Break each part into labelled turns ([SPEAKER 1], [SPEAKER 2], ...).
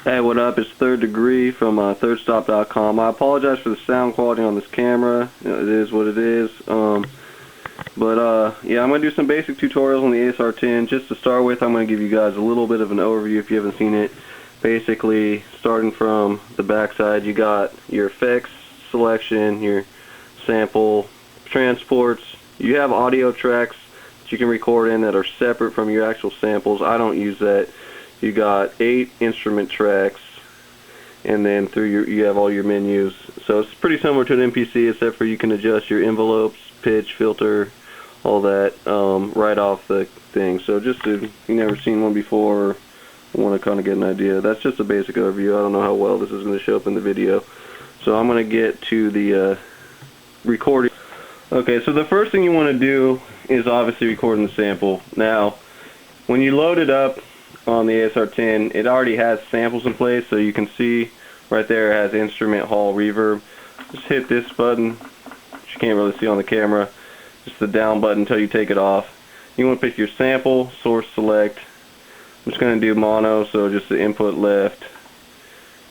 [SPEAKER 1] Hey, what up? It's Third Degree from thirdstop.com. I apologize for the sound quality on this camera. You know, it is what it is. Yeah, I'm going to do some basic tutorials on the ASR-10. Just to start with, I'm going to give you guys a little bit of an overview if you haven't seen it. Basically, starting from the backside, you got your effects selection, your sample, transports. You have audio tracks that you can record in that are separate from your actual samples. I don't use that. You got 8 instrument tracks, and then you have all your menus. So it's pretty similar to an MPC, except for you can adjust your envelopes, pitch, filter, all that right off the thing. So just if you've never seen one before, want to kind of get an idea. That's just a basic overview. I don't know how well this is going to show up in the video. So I'm going to get to the recording. Okay, so the first thing you want to do is obviously recording the sample. Now, when you load it up on the ASR-10, it already has samples in place, so you can see right there it has instrument, hall, reverb. Just hit this button, which you can't really see on the camera, just the down button until you take it off. You want to pick your sample, source select. I'm just going to do mono, so just the input left.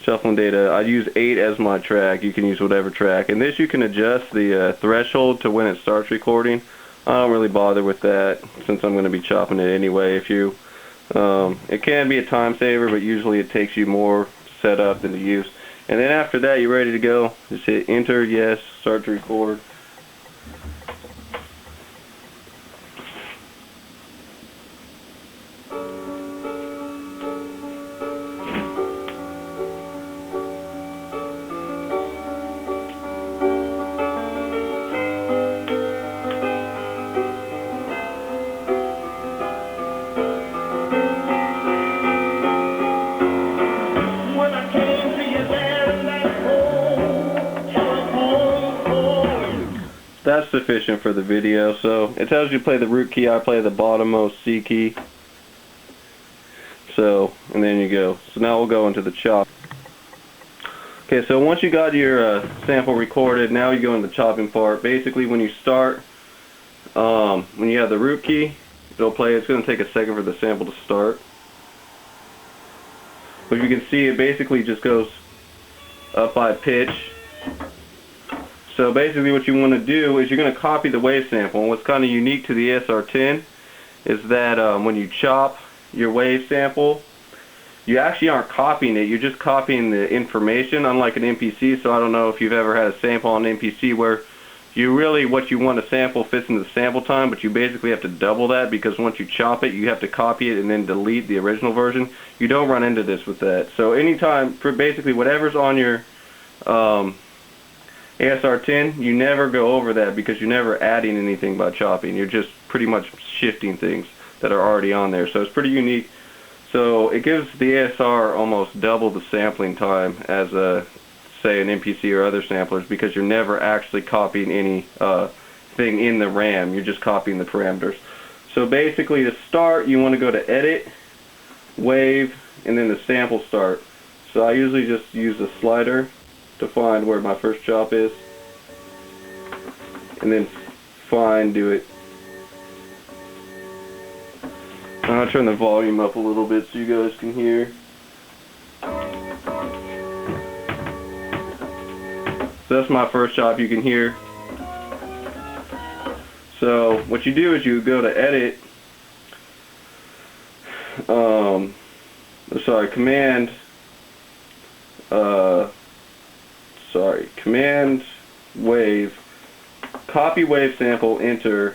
[SPEAKER 1] Shuffling data, I use 8 as my track. You can use whatever track. And this you can adjust the threshold to when it starts recording. I don't really bother with that since I'm going to be chopping it anyway. It can be a time saver, but usually it takes you more setup than to use. And then after that, you're ready to go. Just hit enter, yes, start to record. That's sufficient for the video. So it tells you to play the root key. I play the bottommost C key. So, and then you go. So now we'll go into the chop. Okay, so once you got your sample recorded, now you go into the chopping part. Basically, when you start, when you have the root key, it'll play. It's going to take a second for the sample to start. But you can see it basically just goes up by pitch. So basically what you want to do is you're going to copy the wave sample. And what's kind of unique to the ASR-10 is that when you chop your wave sample, you actually aren't copying it, you're just copying the information, unlike an MPC. So I don't know if you've ever had a sample on an MPC where what you want to sample fits into the sample time, but you basically have to double that, because once you chop it, you have to copy it and then delete the original version. You don't run into this with that. So anytime, for basically whatever's on your ASR-10, you never go over that, because you're never adding anything by chopping. You're just pretty much shifting things that are already on there. So it's pretty unique. So it gives the ASR almost double the sampling time as say an MPC or other samplers, because you're never actually copying any thing in the RAM. You're just copying the parameters. So basically, to start, you want to go to Edit, Wave, and then the Sample Start. So I usually just use the slider to find where my first chop is, and then do it. I'm going to turn the volume up a little bit so you guys can hear. So that's my first chop, you can hear. So what you do is you go to Edit, Command Wave, copy wave sample, enter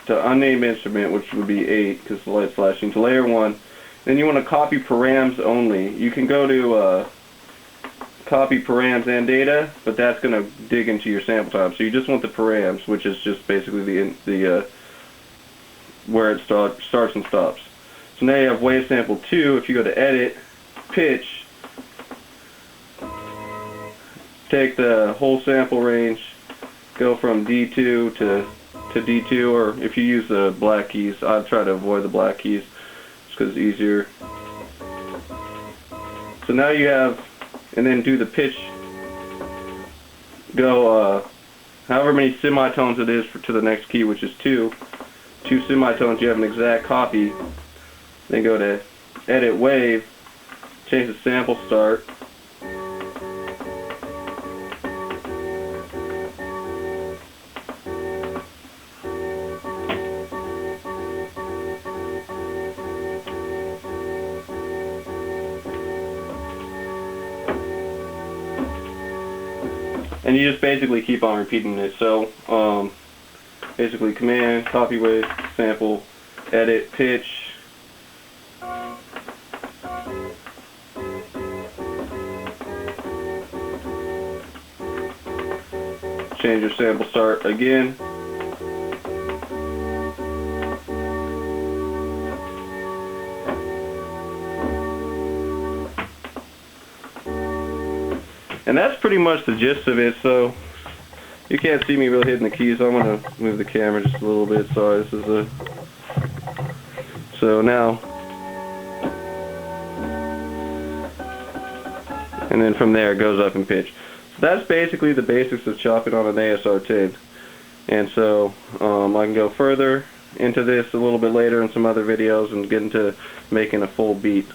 [SPEAKER 1] to unnamed instrument, which would be 8 because the light's flashing, to layer 1. Then you want to copy params only. You can go to copy params and data, but that's going to dig into your sample time. So you just want the params, which is just basically the where it starts and stops. So now you have wave sample 2. If you go to Edit, Pitch, take the whole sample range, go from D2 to D2, or if you use the black keys, I try to avoid the black keys just because it's easier. So now you have, and then do the pitch, go however many semitones it is to the next key, which is 2 semitones. You have an exact copy. Then go to Edit Wave, change the sample start. And you just basically keep on repeating this. So basically command, copy with, sample, edit, pitch. Change your sample start again. And that's pretty much the gist of it. So you can't see me really hitting the keys, so I'm going to move the camera just a little bit. Sorry, this is a... So now, and then from there it goes up in pitch. So that's basically the basics of chopping on an ASR 10. And so I can go further into this a little bit later in some other videos and get into making a full beat.